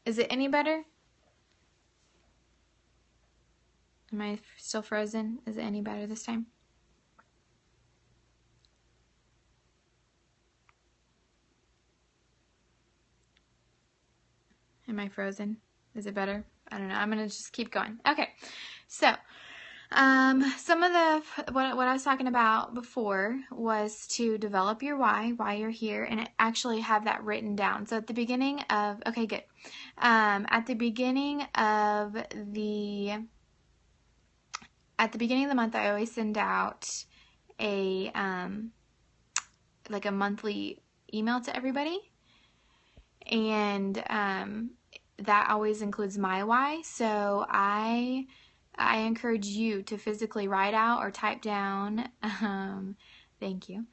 Is it any better? Am I still frozen? Is it any better this time? Am I frozen? Is it better? I don't know. I'm going to just keep going. Okay. So, some of what I was talking about before was to develop your why you're here, and actually have that written down. So at the beginning of, okay, good. At the beginning of the month, I always send out a, like a monthly email to everybody. And, that always includes my why. So I encourage you to physically write out or type down, thank you,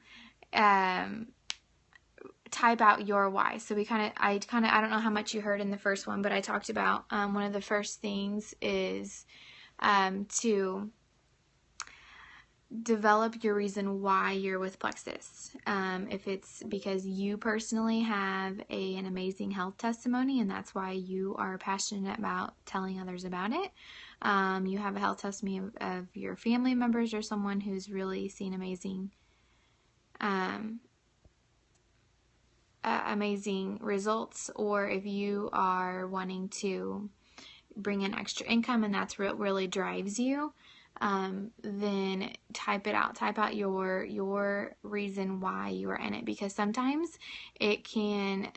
type out your why. So I don't know how much you heard in the first one, but I talked about, one of the first things is, to develop your reason why you're with Plexus. If it's because you personally have an amazing health testimony and that's why you are passionate about telling others about it. You have a health testimony of your family members or someone who's really seen amazing results, or if you are wanting to bring in extra income and that's what really drives you, then type it out. Type out your reason why you are in it, because sometimes it can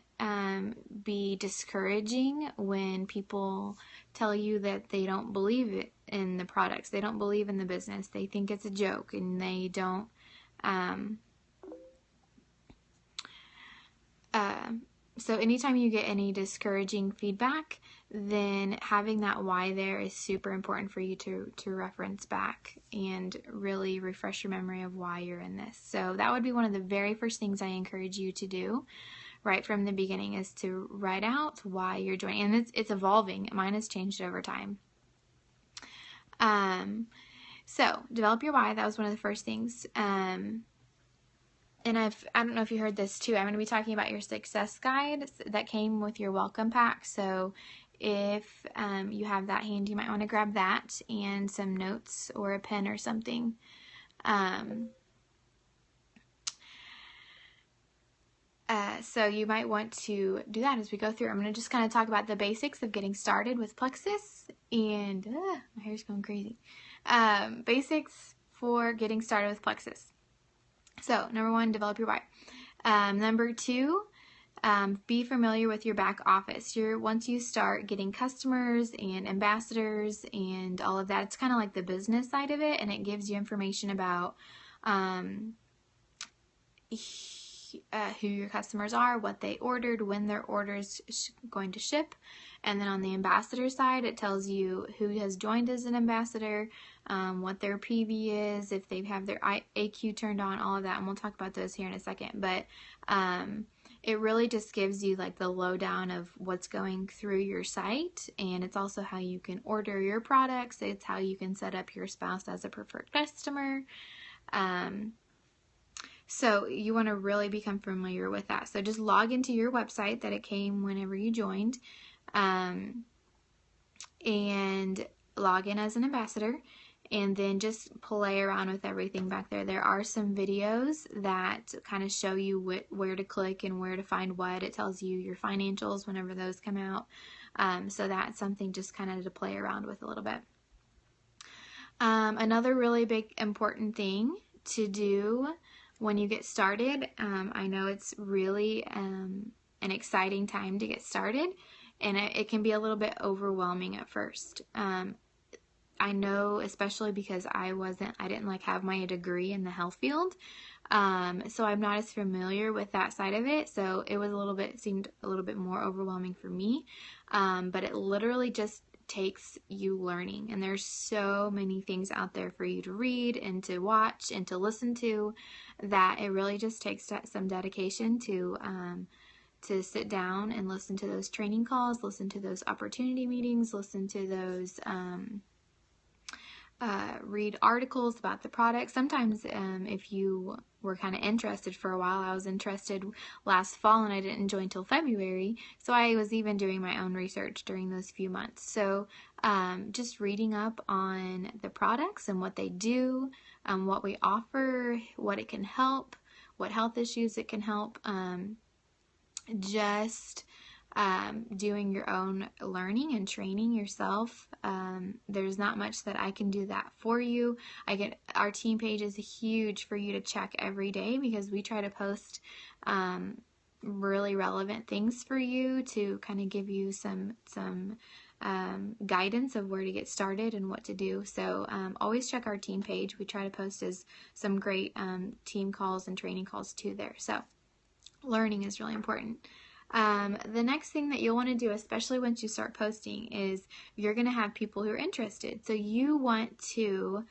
be discouraging when people tell you that they don't believe in the products, they don't believe in the business, they think it's a joke, and they don't so anytime you get any discouraging feedback, then having that why there is super important for you to reference back and really refresh your memory of why you're in this. So that would be one of the very first things I encourage you to do right from the beginning, is to write out why you're joining. And it's evolving. Mine has changed over time. So develop your why. That was one of the first things. And I don't know if you heard this too, I'm going to be talking about your success guide that came with your welcome pack. So if you have that handy, you might want to grab that and some notes or a pen or something. So you might want to do that as we go through. I'm going to just kind of talk about the basics of getting started with Plexus, and my hair's going crazy. Basics for getting started with Plexus. So, number one, develop your why. Number two, be familiar with your back office. Once you start getting customers and ambassadors and all of that, it's kind of like the business side of it, and it gives you information about who your customers are, what they ordered, when their order's going to ship. And then on the ambassador side, it tells you who has joined as an ambassador, what their PV is, if they have their AQ turned on, all of that. And we'll talk about those here in a second. But it really just gives you like the lowdown of what's going through your site. And it's also how you can order your products. It's how you can set up your spouse as a preferred customer. So you want to really become familiar with that. So just log into your website that it came whenever you joined, and log in as an ambassador, and then just play around with everything back there. There are some videos that kind of show you where to click and where to find what. It tells you your financials whenever those come out. So that's something just kind of to play around with a little bit. Another really big important thing to do when you get started, I know it's really an exciting time to get started, and it can be a little bit overwhelming at first. I know, especially because I didn't like have my degree in the health field, so I'm not as familiar with that side of it. So it was seemed a little bit more overwhelming for me. But it literally just takes you learning, and there's so many things out there for you to read and to watch and to listen to, that it really just takes some dedication to sit down and listen to those training calls, listen to those opportunity meetings, listen to those read articles about the product. Sometimes if you were kind of interested for a while, I was interested last fall and I didn't join until February, so I was even doing my own research during those few months. So just reading up on the products and what they do, what we offer, what it can help, what health issues it can help, just doing your own learning and training yourself. There's not much that I can do that for you. Our team page is huge for you to check every day because we try to post really relevant things for you to kind of give you some guidance of where to get started and what to do. So always check our team page. We try to post some great team calls and training calls too there. So learning is really important. The next thing that you'll want to do, especially once you start posting, is you're going to have people who are interested. So you want to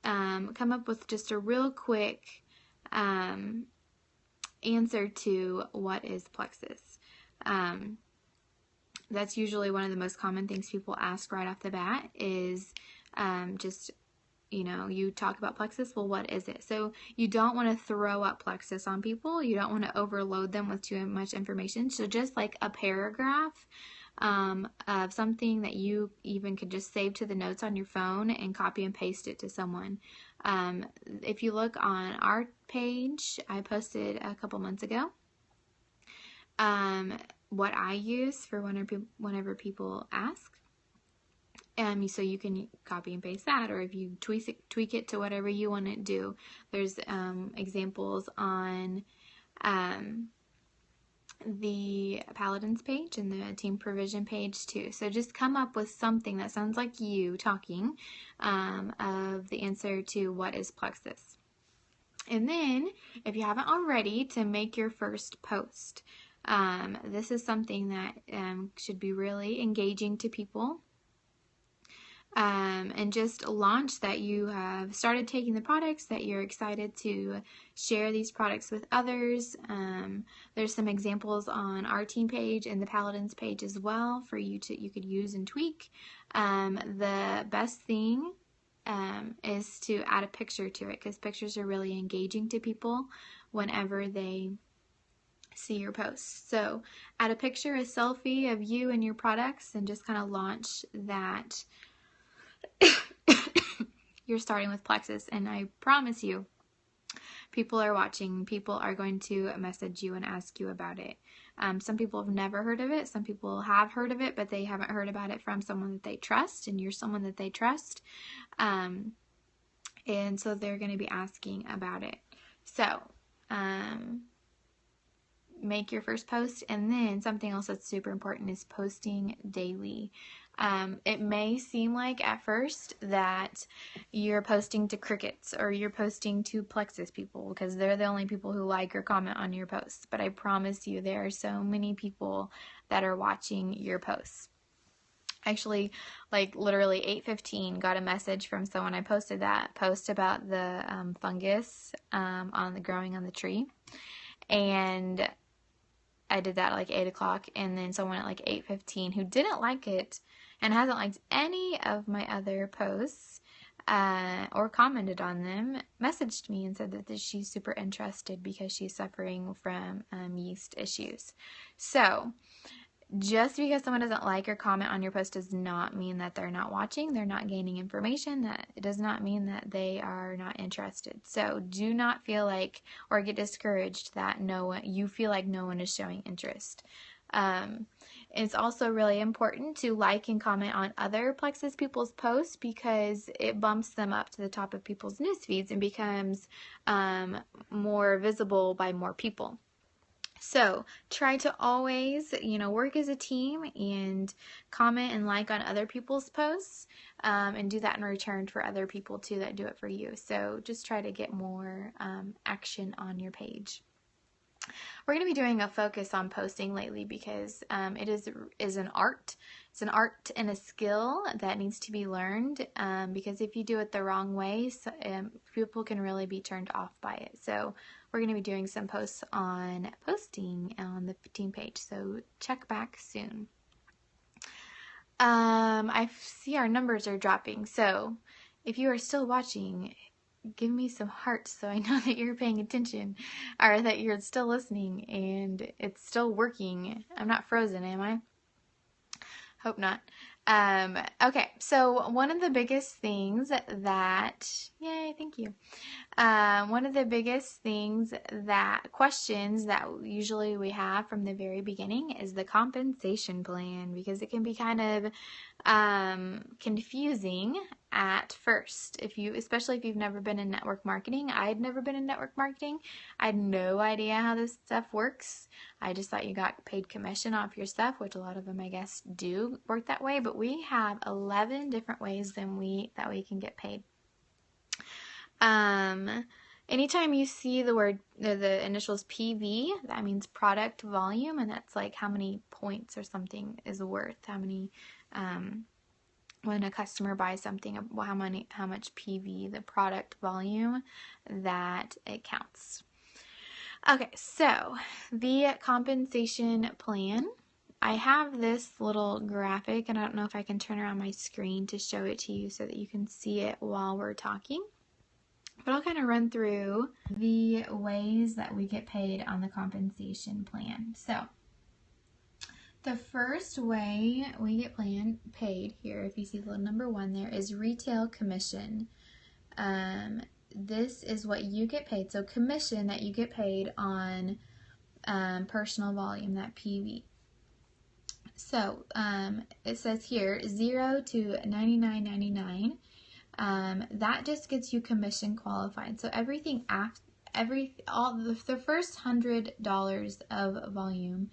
come up with just a real quick answer to what is Plexus. That's usually one of the most common things people ask right off the bat is just, you talk about Plexus, well, what is it? So you don't want to throw up Plexus on people. You don't want to overload them with too much information. So just like a paragraph of something that you even could just save to the notes on your phone and copy and paste it to someone. If you look on our page, I posted a couple months ago what I use for whenever people ask. So you can copy and paste that, or if you tweak it to whatever you want to do. There's examples on the Paladins page and the Team Provision page too. So just come up with something that sounds like you talking of the answer to what is Plexus. And then, if you haven't already, to make your first post. This is something that should be really engaging to people. And just launch that you have started taking the products, that you're excited to share these products with others. There's some examples on our team page and the Paladins page as well for you could use and tweak. The best thing is to add a picture to it, because pictures are really engaging to people whenever they see your posts. So add a picture, a selfie of you and your products, and just kind of launch that. You're starting with Plexus, and I promise you, people are watching. People are going to message you and ask you about it. Some people have never heard of it. Some people have heard of it, but they haven't heard about it from someone that they trust, and you're someone that they trust. And so they're going to be asking about it. So, make your first post, and then something else that's super important is posting daily. It may seem like at first that you're posting to crickets or you're posting to Plexus people because they're the only people who like or comment on your posts, but I promise you there are so many people that are watching your posts. Actually, like literally 8:15 got a message from someone. I posted that post about the fungus growing on the tree, and I did that at like 8 o'clock, and then someone at like 8:15 who didn't like it and hasn't liked any of my other posts or commented on them messaged me and said that she's super interested because she's suffering from yeast issues. So just because someone doesn't like or comment on your post does not mean that they're not watching, they're not gaining information. That it does not mean that they are not interested. So do not feel like or get discouraged that you feel like no one is showing interest. It's also really important to like and comment on other Plexus people's posts because it bumps them up to the top of people's news feeds and becomes more visible by more people. So try to always, work as a team and comment and like on other people's posts and do that in return for other people too that do it for you. So just try to get more action on your page. We're going to be doing a focus on posting lately because it is an art. It's an art and a skill that needs to be learned because if you do it the wrong way, people can really be turned off by it. So we're going to be doing some posts on posting on the team page. So check back soon. I see our numbers are dropping. So If you are still watching, give me some hearts so I know that you're paying attention or that you're still listening and it's still working. I'm not frozen, am I? Hope not. Okay, so one of the biggest things that, yay, thank you. One of the biggest things questions that usually we have from the very beginning is the compensation plan, because it can be kind of confusing at first. Especially if you've never been in network marketing. I had never been in network marketing. I had no idea how this stuff works. I just thought you got paid commission off your stuff, which a lot of them, I guess, do work that way. But we have 11 different ways that we can get paid. Anytime you see the word, the initials PV, that means product volume, and that's like how many points or something is worth, how many, when a customer buys something, how much PV, the product volume, that it counts. Okay, so the compensation plan. I have this little graphic, and I don't know if I can turn around my screen to show it to you so that you can see it while we're talking. But I'll kind of run through the ways that we get paid on the compensation plan. So the first way we get paid here, if you see the little number 1 there, is retail commission. This is what you get paid. So commission that you get paid on personal volume, that PV. So it says here 0 to $99.99. That just gets you commission qualified. So everything the first $100 of volume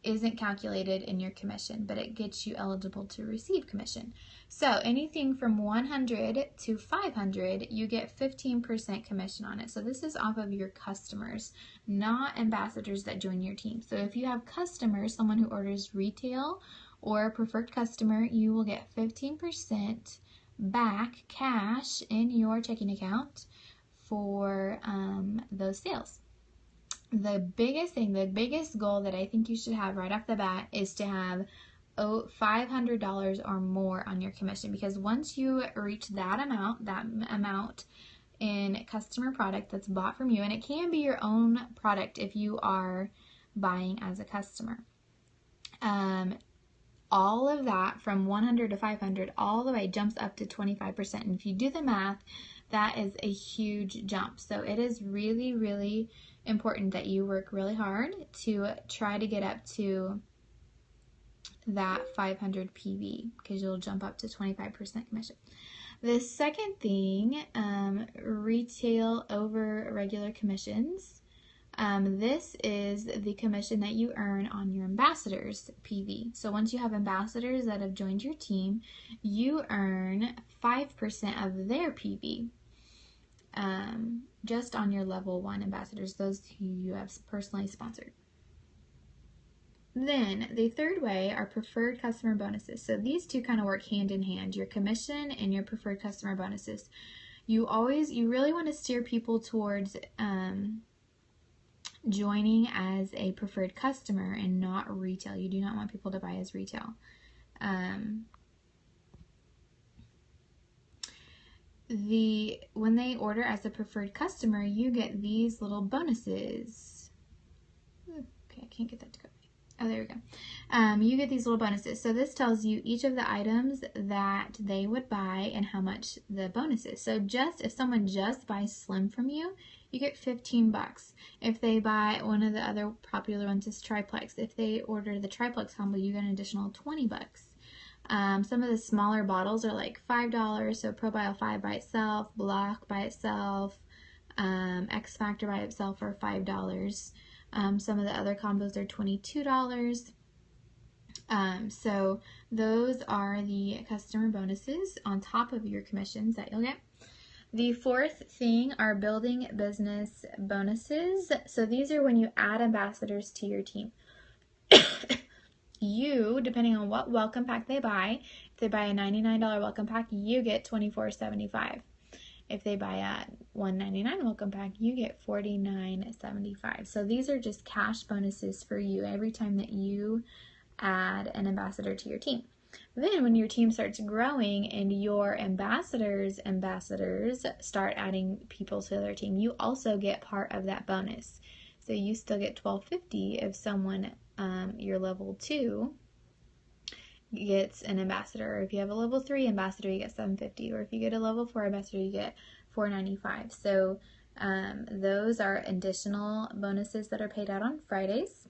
isn't calculated in your commission, but it gets you eligible to receive commission. So anything from 100 to 500, you get 15% commission on it. So this is off of your customers, not ambassadors that join your team. So if you have customers, someone who orders retail or a preferred customer, you will get 15% back cash in your checking account for those sales. The biggest goal that I think you should have right off the bat is to have $500 or more on your commission, because once you reach that amount in customer product that's bought from you, and it can be your own product if you are buying as a customer, all of that from 100 to 500 all the way jumps up to 25%. And if you do the math, that is a huge jump. So it is really, really important that you work really hard to try to get up to that 500 PV, because you'll jump up to 25% commission. The second thing, retail over regular commissions. This is the commission that you earn on your ambassadors PV. So once you have ambassadors that have joined your team, you earn 5% of their PV. Just on your level 1 ambassadors, those who you have personally sponsored. Then the third way are preferred customer bonuses. So these two kind of work hand in hand, your commission and your preferred customer bonuses. You really want to steer people towards joining as a preferred customer and not retail. You do not want people to buy as retail. When they order as a preferred customer, you get these little bonuses. Okay, I can't get that to go. Oh, there we go. You get these little bonuses. So this tells you each of the items that they would buy and how much the bonus is. So if someone just buys Slim from you, you get $15. If they buy one of the other popular ones is Triplex. If they order the Triplex combo, you get an additional $20. Some of the smaller bottles are like $5. So ProBio 5 by itself, Block by itself, X Factor by itself are $5. Some of the other combos are $22. So those are the customer bonuses on top of your commissions that you'll get. The fourth thing are building business bonuses. So these are when you add ambassadors to your team. You, depending on what welcome pack they buy, if they buy a $99 welcome pack, you get $24.75. If they buy a $199 welcome pack, you get $49.75. So these are just cash bonuses for you every time that you add an ambassador to your team. Then when your team starts growing and your ambassadors start adding people to their team, you also get part of that bonus. So you still get $12.50 if someone, your level 2, gets an ambassador. Or if you have a level 3 ambassador, you get $7.50. Or if you get a level 4 ambassador, you get $4.95. So those are additional bonuses that are paid out on Fridays.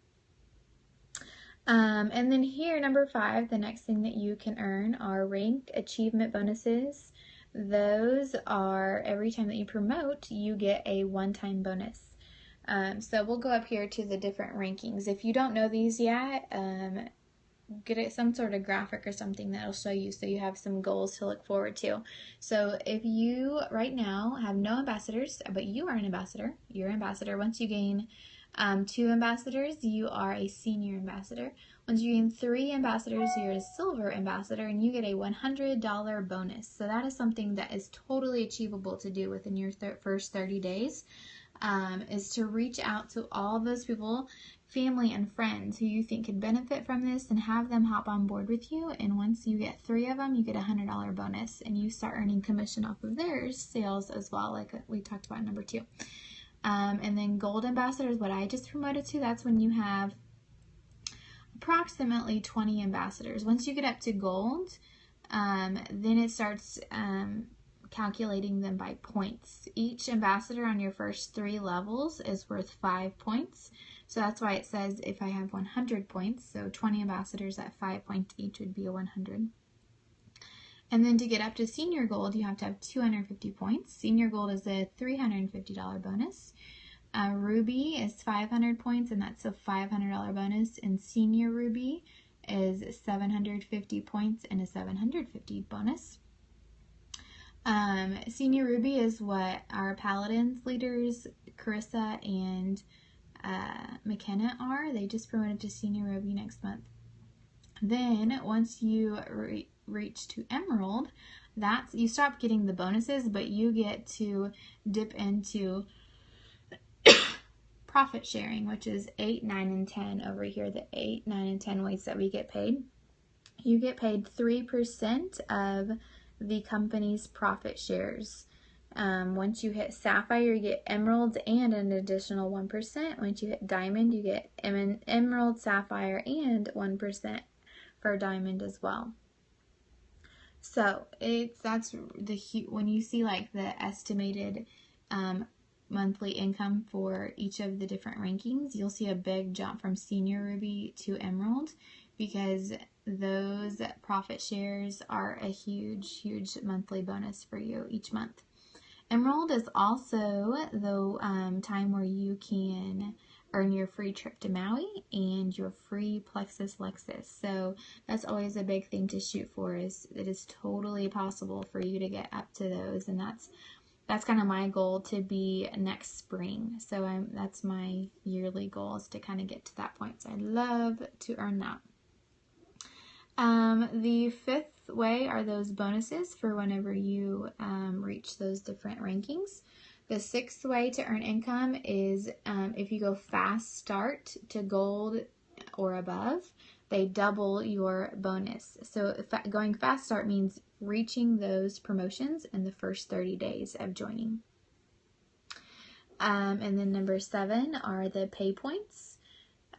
And then here, number 5, the next thing that you can earn are rank achievement bonuses. Those are every time that you promote, you get a one-time bonus. So we'll go up here to the different rankings. If you don't know these yet, get it some sort of graphic or something that'll show you so you have some goals to look forward to. So if you right now have no ambassadors, but you are an ambassador, you're an ambassador. Once you gain 2 ambassadors, you are a senior ambassador. Once you gain 3 ambassadors, you're a silver ambassador, and you get a $100 bonus. So that is something that is totally achievable to do within your first 30 days, is to reach out to all those people, family and friends who you think could benefit from this, and have them hop on board with you. And once you get 3 of them, you get a $100 bonus, and you start earning commission off of their sales as well, like we talked about in number 2. And then gold ambassadors, what I just promoted to, that's when you have approximately 20 ambassadors. Once you get up to gold, then it starts calculating them by points. Each ambassador on your first 3 levels is worth 5 points. So that's why it says if I have 100 points, so 20 ambassadors at 5 points each would be a 100. And then to get up to senior gold, you have to have 250 points. Senior gold is a $350 bonus. Ruby is 500 points, and that's a $500 bonus. And senior ruby is 750 points and a $750 bonus. Senior ruby is what our paladins leaders, Carissa and McKenna, are. They just promoted to senior ruby next month. Then once you reach to emerald, that's you stop getting the bonuses, but you get to dip into profit sharing, which is 8, 9, and 10 over here. The 8, 9, and 10 ways that we get paid. You get paid 3% of the company's profit shares. Once you hit sapphire, you get emeralds and an additional 1%. Once you hit diamond, you get emerald, sapphire, and 1% for diamond as well. So that's when you see like the estimated monthly income for each of the different rankings, you'll see a big jump from senior ruby to emerald, because those profit shares are a huge monthly bonus for you each month. Emerald is also the time where you can earn your free trip to Maui and your free Plexus Lexus. So that's always a big thing to shoot for. Is it is totally possible for you to get up to those, and that's kind of my goal to be next spring. So that's my yearly goal, is to kind of get to that point. So I love to earn that. The 5th way are those bonuses for whenever you reach those different rankings. The 6th way to earn income is if you go fast start to gold or above, they double your bonus. So going fast start means reaching those promotions in the first 30 days of joining. And then number 7 are the pay points.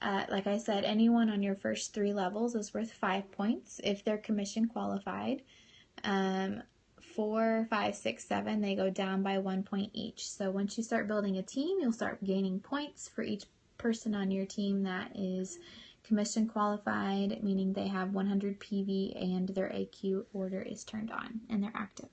Like I said, anyone on your first 3 levels is worth 5 points if they're commission qualified. 4, 5, 6, 7, they go down by 1 point each. So once you start building a team, you'll start gaining points for each person on your team that is commission qualified, meaning they have 100 PV and their AQ order is turned on and they're active.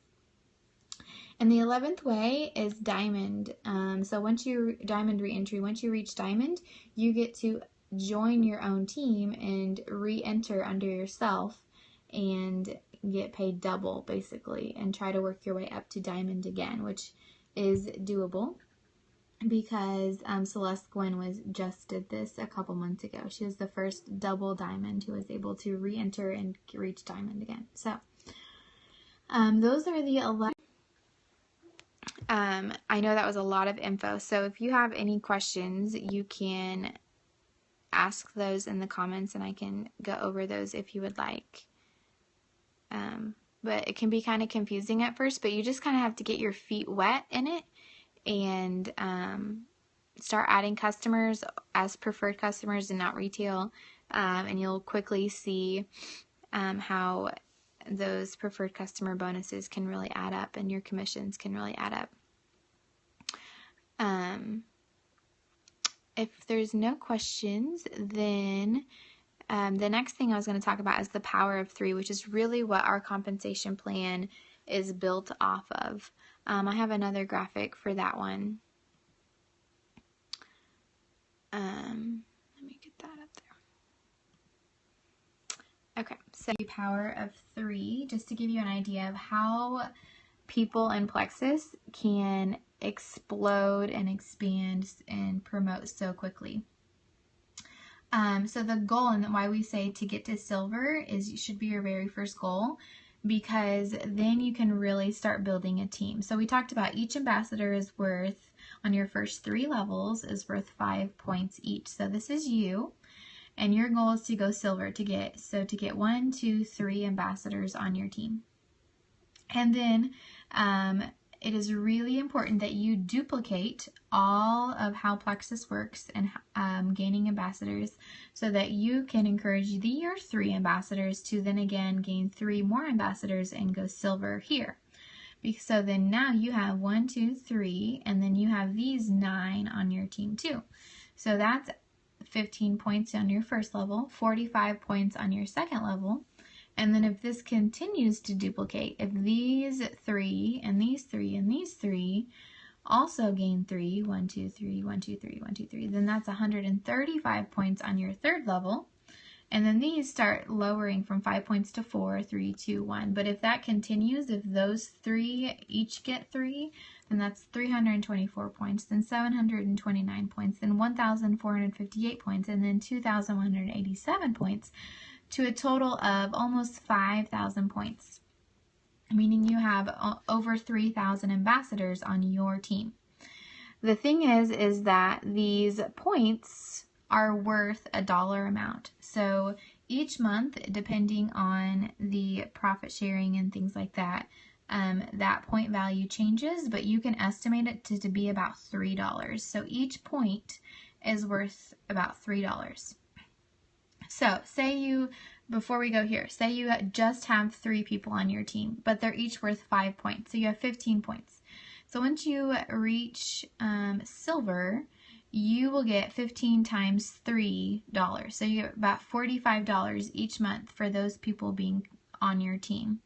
And the 11th way is diamond. So once you diamond re-entry, once you reach diamond, you get to join your own team and re-enter under yourself and get paid double basically, and try to work your way up to diamond again, which is doable because Celeste Gwyn just did this a couple months ago. She was the first double diamond who was able to re-enter and reach diamond again. So those are the 11. I know that was a lot of info, so if you have any questions, you can ask those in the comments and I can go over those if you would like. but it can be kind of confusing at first, but you just kind of have to get your feet wet in it and start adding customers as preferred customers and not retail, and you'll quickly see how those preferred customer bonuses can really add up and your commissions can really add up. If there's no questions, then the next thing I was going to talk about is the power of 3, which is really what our compensation plan is built off of. I have another graphic for that one. Let me get that up there. Okay, so the power of 3, just to give you an idea of how people in Plexus can explode and expand and promote so quickly. So the goal, and why we say to get to silver, is it should be your very first goal, because then you can really start building a team. So we talked about each ambassador is worth, on your first 3 levels, is worth 5 points each. So this is you, and your goal is to go silver to get 1, 2, 3 ambassadors on your team. And then it is really important that you duplicate all of how Plexus works and gaining ambassadors, so that you can encourage your 3 ambassadors to then again gain 3 more ambassadors and go silver here. So then now you have 1, 2, 3, and then you have these 9 on your team too. So that's 15 points on your first level, 45 points on your second level. And then if this continues to duplicate, if these 3 and these 3 and these 3 also gain 3, 1, 2, 3, 1, 2, 3, 1, 2, 3, then that's 135 points on your third level. And then these start lowering from 5 points to 4, 3, 2, 1. But if that continues, if those 3 each get 3, then that's 324 points, then 729 points, then 1,458 points, and then 2,187 points, to a total of almost 5,000 points, meaning you have over 3,000 ambassadors on your team. The thing is that these points are worth a dollar amount. So each month, depending on the profit sharing and things like that, that point value changes, but you can estimate it to be about $3. So each point is worth about $3. So before we go here, say you just have 3 people on your team, but they're each worth 5 points. So you have 15 points. So once you reach silver, you will get 15 times $3. So you get about $45 each month for those people being on your team.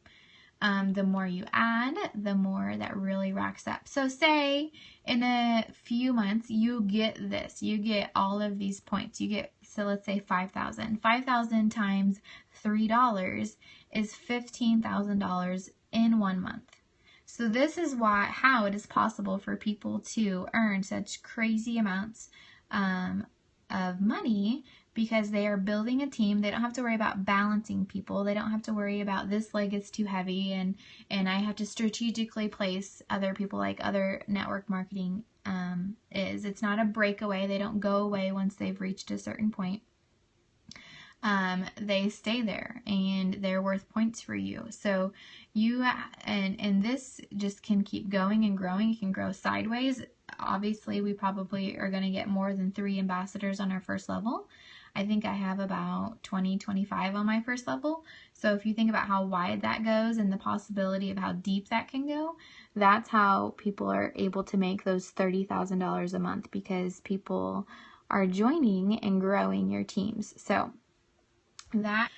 The more you add, the more that really racks up. So say in a few months you get this. You get all of these points. You get, so let's say 5,000. 5,000 times $3 is $15,000 in 1 month. So this is how it is possible for people to earn such crazy amounts of money, because they are building a team. They don't have to worry about balancing people. They don't have to worry about this leg is too heavy and I have to strategically place other people like other network marketing is. It's not a breakaway. They don't go away once they've reached a certain point. They stay there and they're worth points for you. So you, and this just can keep going and growing. It can grow sideways. Obviously, we probably are going to get more than 3 ambassadors on our first level. I think I have about 20, 25 on my first level. So if you think about how wide that goes and the possibility of how deep that can go, that's how people are able to make those $30,000 a month, because people are joining and growing your teams. So that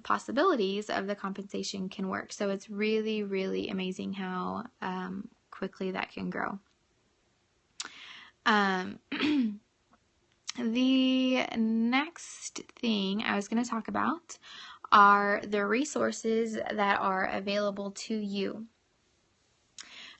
possibilities of the compensation can work. So it's really, really amazing how quickly that can grow. The next thing I was going to talk about are the resources that are available to you.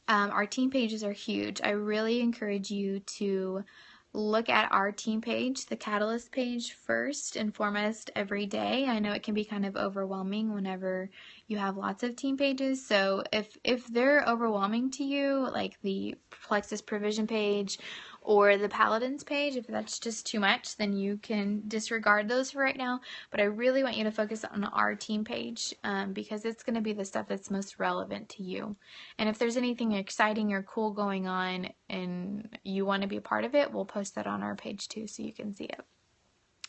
Our team pages are huge. I really encourage you to look at our team page, the Catalyst page, first and foremost every day. I know it can be kind of overwhelming whenever you have lots of team pages. So if they're overwhelming to you, like the Plexus provision page or the Paladins page. If that's just too much, then you can disregard those for right now. But I really want you to focus on our team page because it's going to be the stuff that's most relevant to you. And if there's anything exciting or cool going on and you want to be a part of it, we'll post that on our page too so you can see it.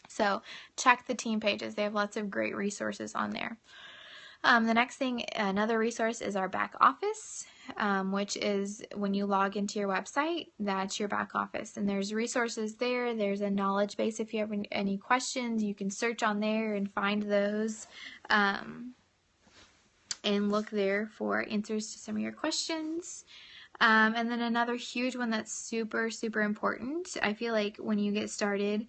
So check the team pages. They have lots of great resources on there. The next thing, another resource is our back office, which is when you log into your website, that's your back office. And there's resources there. There's a knowledge base. If you have any questions, you can search on there and find those and look there for answers to some of your questions. And then another huge one that's super, super important. I feel like when you get started,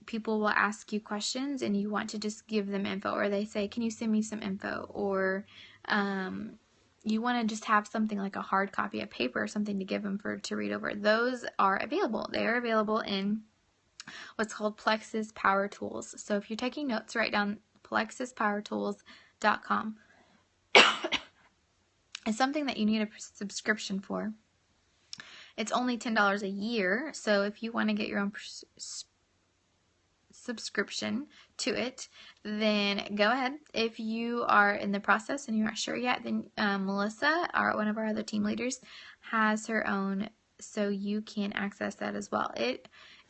people will ask you questions and you want to just give them info, or they say, can you send me some info? Or you want to just have something like a hard copy of paper or something to give them to read over. Those are available. They are available in what's called Plexus Power Tools. So if you're taking notes, write down plexuspowertools.com. It's something that you need a subscription for. It's only $10 a year, so if you want to get your own subscription to it, then go ahead. If you are in the process and you're not sure yet, then Melissa, one of our other team leaders, has her own, so you can access that as well.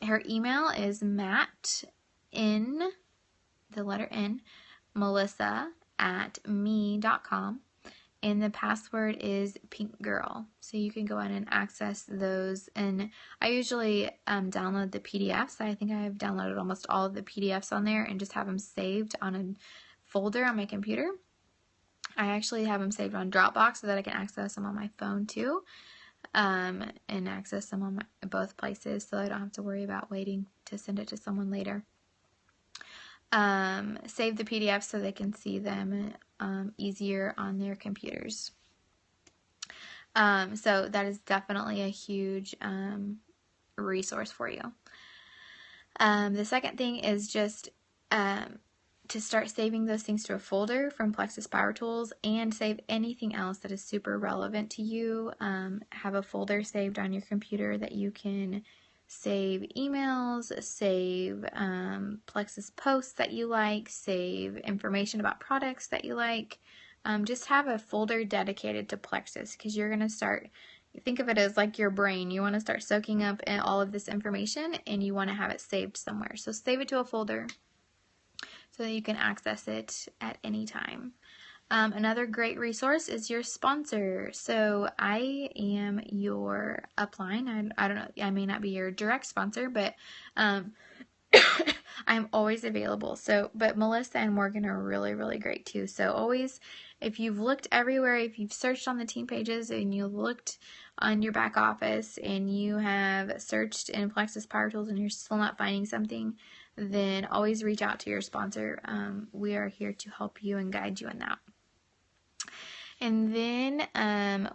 Her email is Melissa@me.com. And the password is pinkgirl. So you can go in and access those. And I usually download the PDFs. I think I've downloaded almost all of the PDFs on there and just have them saved on a folder on my computer. I actually have them saved on Dropbox so that I can access them on my phone too. And access them on both places so I don't have to worry about waiting to send it to someone later. Save the PDFs so they can see them easier on their computers. So that is definitely a huge resource for you. The second thing is just to start saving those things to a folder from Plexus Power Tools, and save anything else that is super relevant to you. Have a folder saved on your computer that you can save emails, save Plexus posts that you like, save information about products that you like. Just have a folder dedicated to Plexus, because you're going to start, think of it as like your brain. You want to start soaking up all of this information and you want to have it saved somewhere. So save it to a folder so that you can access it at any time. Another great resource is your sponsor. So I am your upline. I don't know, I may not be your direct sponsor, but I'm always available. So, but Melissa and Morgan are really, really great too. So always, if you've looked everywhere, if you've searched on the team pages and you looked on your back office and you have searched in Plexus Power Tools and you're still not finding something, then always reach out to your sponsor. We are here to help you and guide you in that. And then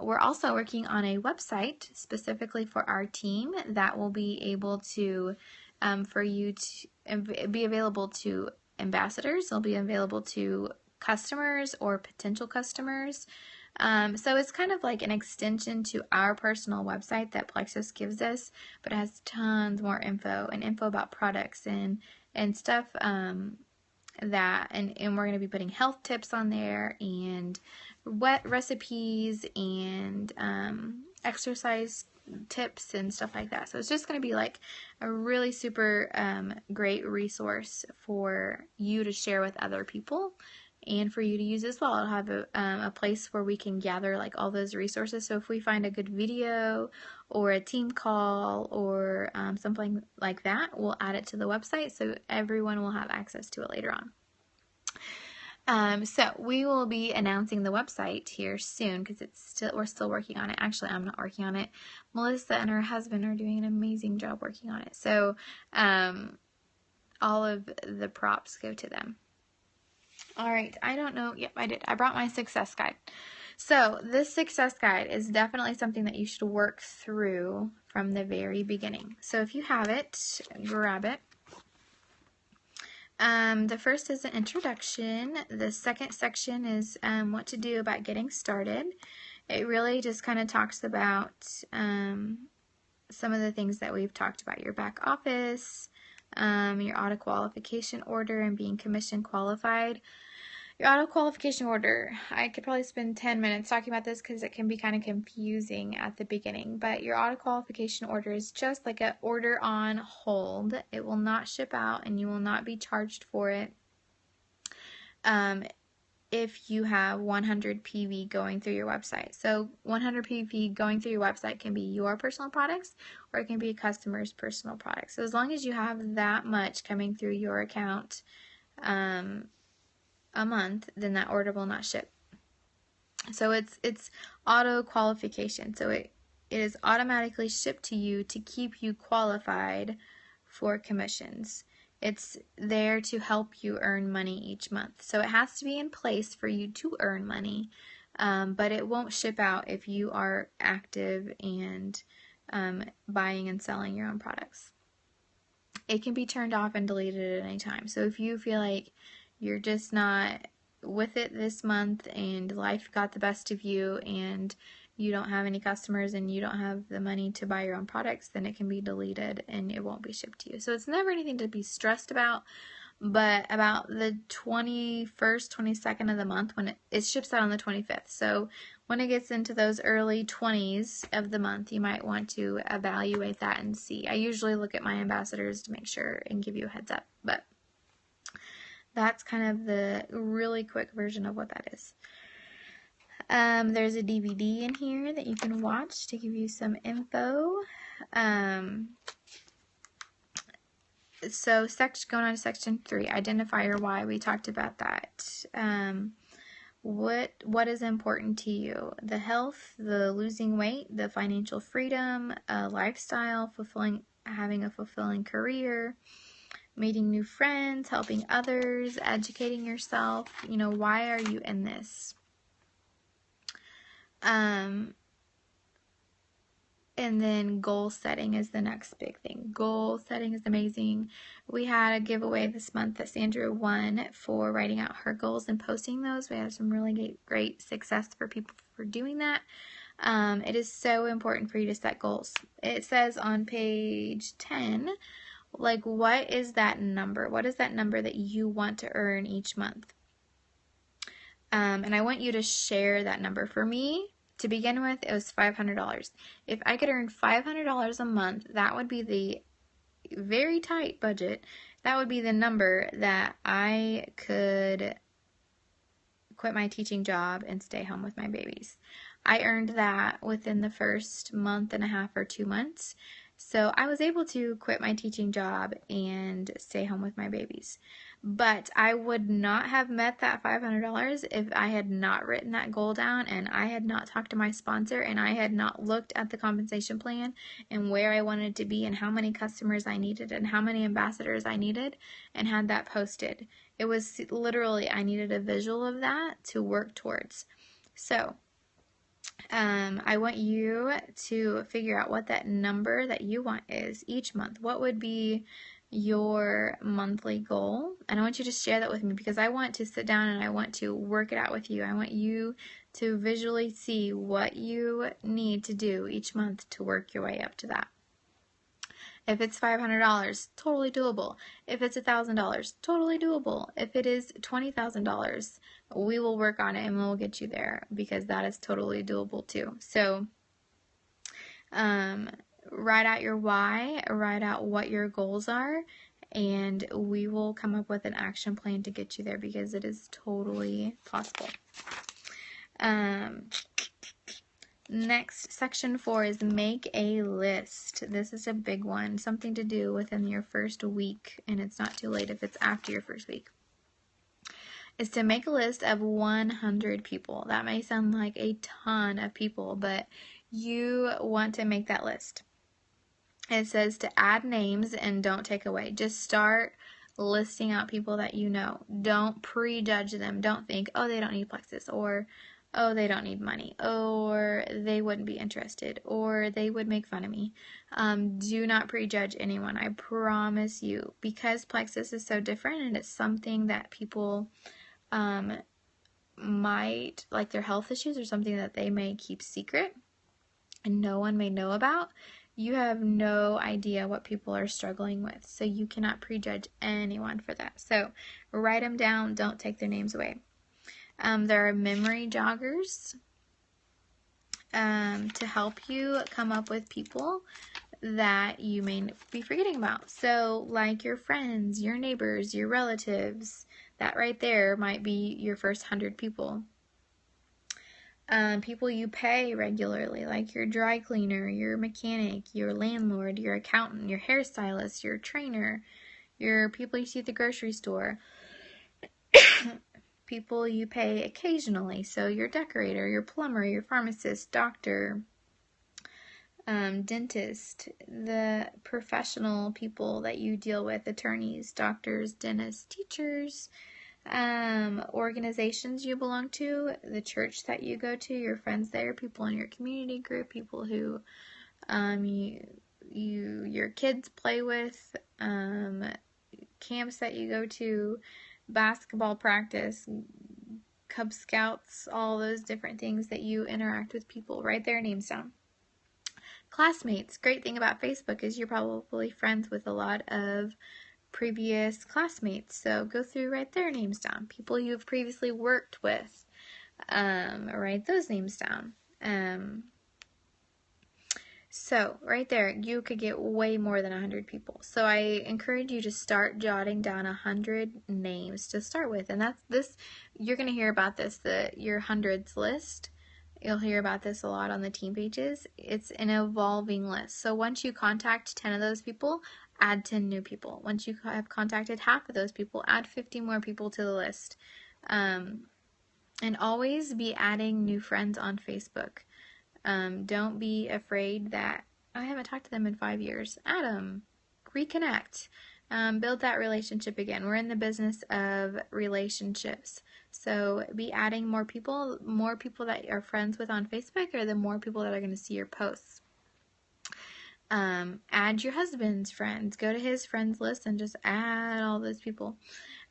we're also working on a website specifically for our team that will be able to, for you to be available to ambassadors. It'll be available to customers or potential customers. So it's kind of like an extension to our personal website that Plexus gives us, but it has tons more info and info about products and stuff and we're going to be putting health tips on there and recipes and exercise tips and stuff like that. So it's just going to be like a really super great resource for you to share with other people and for you to use as well. It'll have a place where we can gather like all those resources. So if we find a good video or a team call or something like that, we'll add it to the website so everyone will have access to it later on. So we will be announcing the website here soon because we're still working on it. Actually, I'm not working on it. Melissa and her husband are doing an amazing job working on it. So all of the props go to them. All right, I don't know. Yep, I did. I brought my success guide. So this success guide is definitely something that you should work through from the very beginning. So if you have it, grab it. The first is an introduction. The second section is what to do about getting started. It really just kind of talks about some of the things that we've talked about: your back office, your auto qualification order, and being commission qualified. Your auto qualification order, I could probably spend 10 minutes talking about this because it can be kind of confusing at the beginning, but your auto qualification order is just like an order on hold. It will not ship out and you will not be charged for it if you have 100 PV going through your website. So 100 PV going through your website can be your personal products or it can be a customer's personal products. So as long as you have that much coming through your account a month, then that order will not ship. So it's auto qualification. So it is automatically shipped to you to keep you qualified for commissions. It's there to help you earn money each month. So it has to be in place for you to earn money, but it won't ship out if you are active and buying and selling your own products. It can be turned off and deleted at any time. So if you feel like you're just not with it this month and life got the best of you and you don't have any customers and you don't have the money to buy your own products, then it can be deleted and it won't be shipped to you. So it's never anything to be stressed about, but about the 21st, 22nd of the month, when it ships out on the 25th. So when it gets into those early 20s of the month, you might want to evaluate that and see. I usually look at my ambassadors to make sure and give you a heads up, but that's kind of the really quick version of what that is. There's a DVD in here that you can watch to give you some info. So going on to section 3, identify your why. We talked about that. What is important to you? The health, the losing weight, the financial freedom, lifestyle, having a fulfilling career, meeting new friends, helping others, educating yourself. Why are you in this? And then goal setting is the next big thing. Goal setting is amazing. We had a giveaway this month that Sandra won for writing out her goals and posting those. We had some really great success for people for doing that. It is so important for you to set goals. It says on page 10, what is that number? What is that number that you want to earn each month? And I want you to share that number. For me, to begin with, it was $500. If I could earn $500 a month, that would be the very tight budget. That would be the number that I could quit my teaching job and stay home with my babies. I earned that within the first month and a half or 2 months. So I was able to quit my teaching job and stay home with my babies. But I would not have met that $500 if I had not written that goal down and I had not talked to my sponsor and I had not looked at the compensation plan and where I wanted to be and how many customers I needed and how many ambassadors I needed and had that posted. It was literally, I needed a visual of that to work towards. So I want you to figure out what that number that you want is each month. What would be your monthly goal? And I want you to share that with me because I want to sit down and I want to work it out with you. I want you to visually see what you need to do each month to work your way up to that. If it's $500, totally doable. If it's $1,000, totally doable. If it is $20,000, we will work on it and we'll get you there because that is totally doable too. So, write out your why, write out what your goals are, and we will come up with an action plan to get you there because it is totally possible. Next, section 4 is make a list. This is a big one, something to do within your first week, and it's not too late if it's after your first week. Is to make a list of 100 people. That may sound like a ton of people, but you want to make that list. It says to add names and don't take away. Just start listing out people that you know. Don't prejudge them. Don't think, oh, they don't need Plexus, or oh, they don't need money, or they wouldn't be interested, or they would make fun of me. Do not prejudge anyone. I promise you, because Plexus is so different and it's something that people might, like their health issues or something that they may keep secret and no one may know about. You have no idea what people are struggling with, so you cannot prejudge anyone for that. So write them down, don't take their names away. There are memory joggers to help you come up with people that you may be forgetting about. So like your friends, your neighbors, your relatives, that right there might be your first 100 people. People you pay regularly, like your dry cleaner, your mechanic, your landlord, your accountant, your hairstylist, your trainer, your people you see at the grocery store. People you pay occasionally, so your decorator, your plumber, your pharmacist, doctor, dentist, the professional people that you deal with, attorneys, doctors, dentists, teachers, organizations you belong to, the church that you go to, your friends there, people in your community group, people who your kids play with, camps that you go to, basketball practice, Cub Scouts, all those different things that you interact with people. Write their names down. Classmates. Great thing about Facebook is you're probably friends with a lot of previous classmates. So go through, write their names down. People you've previously worked with, write those names down. So right there, you could get way more than 100 people. So I encourage you to start jotting down 100 names to start with. And that's this, you're going to hear about this, your hundreds list. You'll hear about this a lot on the team pages. It's an evolving list. So once you contact 10 of those people, add 10 new people. Once you have contacted half of those people, add 50 more people to the list. And always be adding new friends on Facebook. Don't be afraid that I haven't talked to them in 5 years. Add them. Reconnect. Build that relationship again. We're in the business of relationships. So be adding more people that are friends with on Facebook, or the more people that are going to see your posts. Add your husband's friends. Go to his friends list and just add all those people.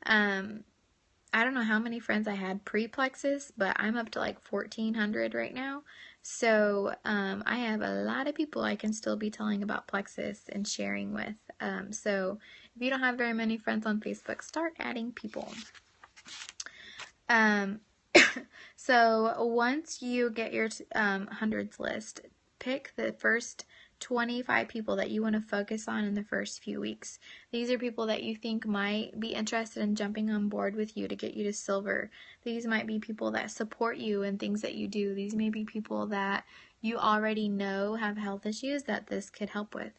I don't know how many friends I had pre-Plexus, but I'm up to like 1,400 right now. So I have a lot of people I can still be telling about Plexus and sharing with. So if you don't have very many friends on Facebook, start adding people. So once you get your hundreds list, pick the first 25 people that you want to focus on in the first few weeks. These are people that you think might be interested in jumping on board with you to get you to silver. These might be people that support you in things that you do. These may be people that you already know have health issues that this could help with.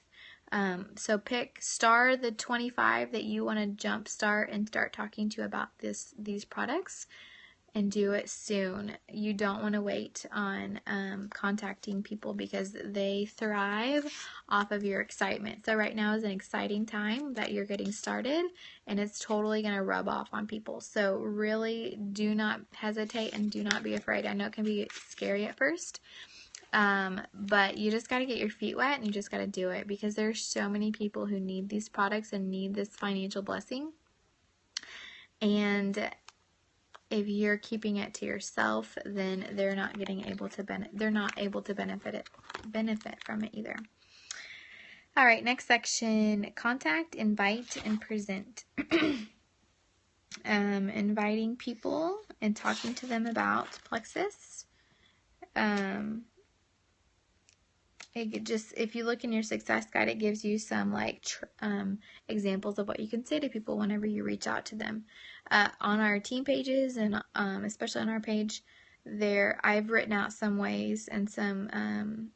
So star the 25 that you want to jumpstart and start talking to about these products. And do it soon. You don't want to wait on contacting people because they thrive off of your excitement. So right now is an exciting time that you're getting started, and it's totally going to rub off on people. So really do not hesitate and do not be afraid. I know it can be scary at first, but you just got to get your feet wet and you just got to do it, because there's so many people who need these products and need this financial blessing. And if you're keeping it to yourself, then they're not able to benefit from it either. All right, next section: contact, invite, and present. Inviting people and talking to them about Plexus. If you look in your success guide, it gives you some examples of what you can say to people whenever you reach out to them. On our team pages, and especially on our page, I've written out some ways and some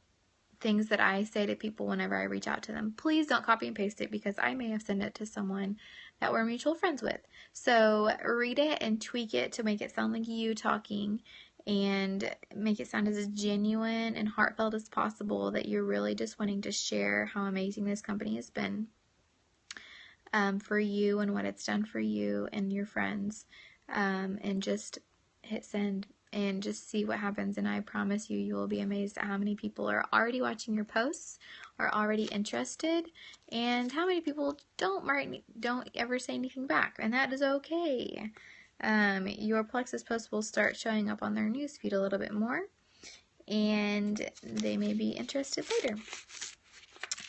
things that I say to people whenever I reach out to them. Please don't copy and paste it, because I may have sent it to someone that we're mutual friends with. So read it and tweak it to make it sound like you talking, and make it sound as genuine and heartfelt as possible, that you're really just wanting to share how amazing this company has been for you and what it's done for you and your friends, and just hit send and just see what happens. And I promise you, you will be amazed at how many people are already watching your posts, are already interested, and how many people don't ever say anything back, and that is okay. Your Plexus post will start showing up on their newsfeed a little bit more, and they may be interested later.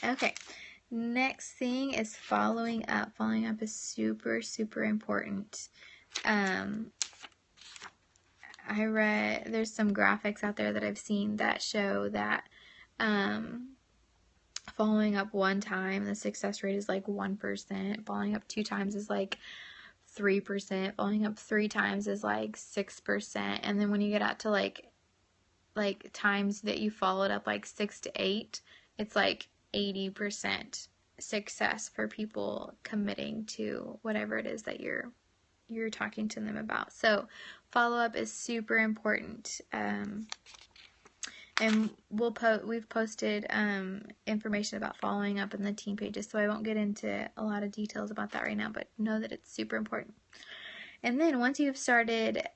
Okay. Next thing is following up. Following up is super, super important. There's some graphics out there that I've seen that show that following up one time, the success rate is like 1%. Following up 2 times is like 3%. Following up 3 times is like 6%. And then when you get out to like times that you followed up like 6 to 8, it's like 80% success for people committing to whatever it is that you're talking to them about. So follow up is super important. And we've posted information about following up in the team pages, so I won't get into a lot of details about that right now, but know that it's super important. And then once you've started,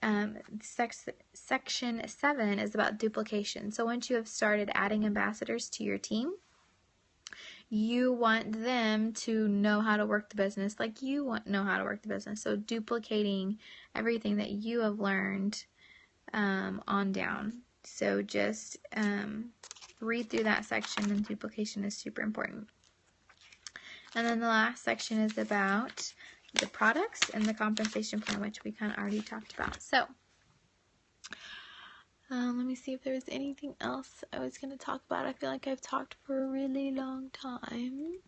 section 7 is about duplication. So once you have started adding ambassadors to your team, you want them to know how to work the business like you know how to work the business. So duplicating everything that you have learned on down. So just read through that section, and duplication is super important. And then the last section is about the products and the compensation plan, which we kind of already talked about. So let me see if there's anything else I was going to talk about. I feel like I've talked for a really long time.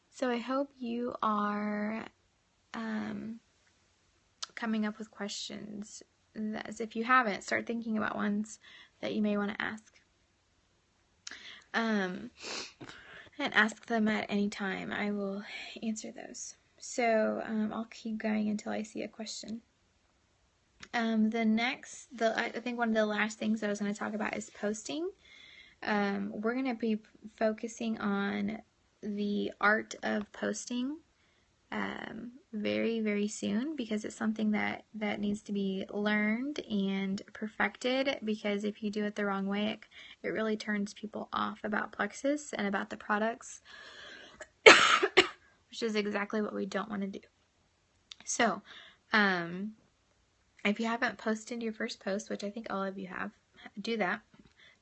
So I hope you are coming up with questions. If you haven't, start thinking about ones that you may want to ask. And ask them at any time. I will answer those. So I'll keep going until I see a question. I think one of the last things I was going to talk about is posting. We're going to be focusing on the art of posting very, very soon, because it's something that needs to be learned and perfected, because if you do it the wrong way, it really turns people off about Plexus and about the products, which is exactly what we don't want to do. So, if you haven't posted your first post, which I think all of you have, do that.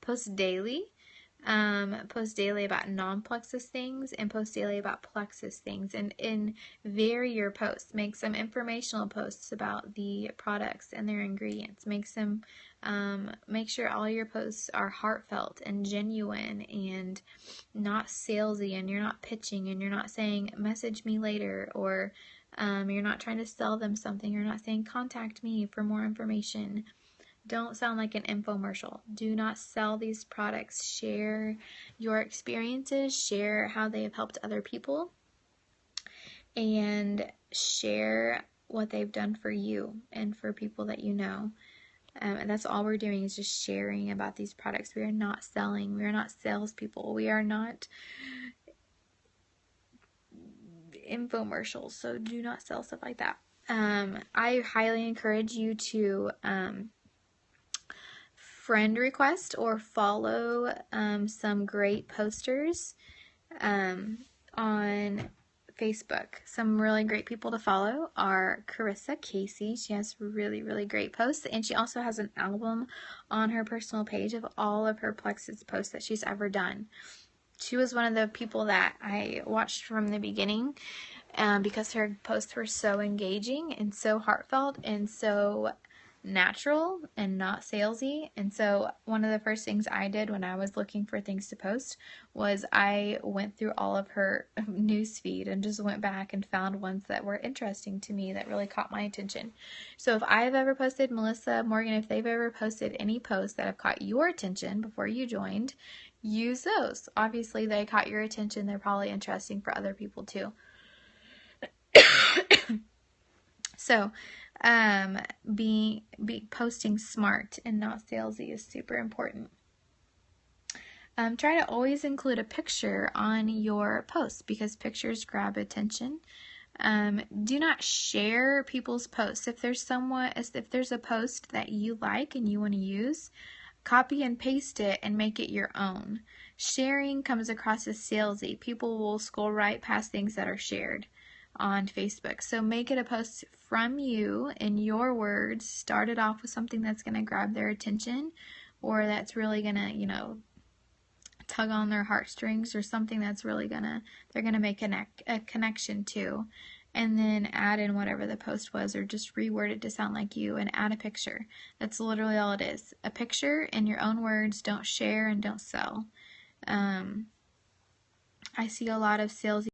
Post daily. Post daily about non-Plexus things, and post daily about Plexus things, and vary your posts. Make some informational posts about the products and their ingredients. Make sure all your posts are heartfelt and genuine and not salesy, and you're not pitching, and you're not saying message me later, or you're not trying to sell them something. You're not saying contact me for more information. Don't sound like an infomercial. Do not sell these products. Share your experiences. Share how they have helped other people. And share what they've done for you and for people that you know. And that's all we're doing, is just sharing about these products. We are not selling. We are not salespeople. We are not infomercials. So do not sell stuff like that. I highly encourage you to friend request or follow some great posters on Facebook. Some really great people to follow are Carissa Casey. She has really, really great posts, and she also has an album on her personal page of all of her Plexus posts that she's ever done. She was one of the people that I watched from the beginning because her posts were so engaging and so heartfelt and so natural and not salesy. And so one of the first things I did when I was looking for things to post was I went through all of her newsfeed and just went back and found ones that were interesting to me, that really caught my attention. So if I've ever posted, Melissa, Morgan, if they've ever posted any posts that have caught your attention before you joined, use those. Obviously they caught your attention. They're probably interesting for other people too. So be posting smart and not salesy is super important. Try to always include a picture on your posts, because pictures grab attention. Do not share people's posts. If there's a post that you like and you want to use, copy and paste it and make it your own. Sharing comes across as salesy. People will scroll right past things that are shared on Facebook. So make it a post from you in your words. Start it off with something that's going to grab their attention, or that's really going to, tug on their heartstrings or something that's really they're gonna make a connection to. And then add in whatever the post was, or just reword it to sound like you, and add a picture. That's literally all it is. A picture in your own words. Don't share and don't sell. I see a lot of salesy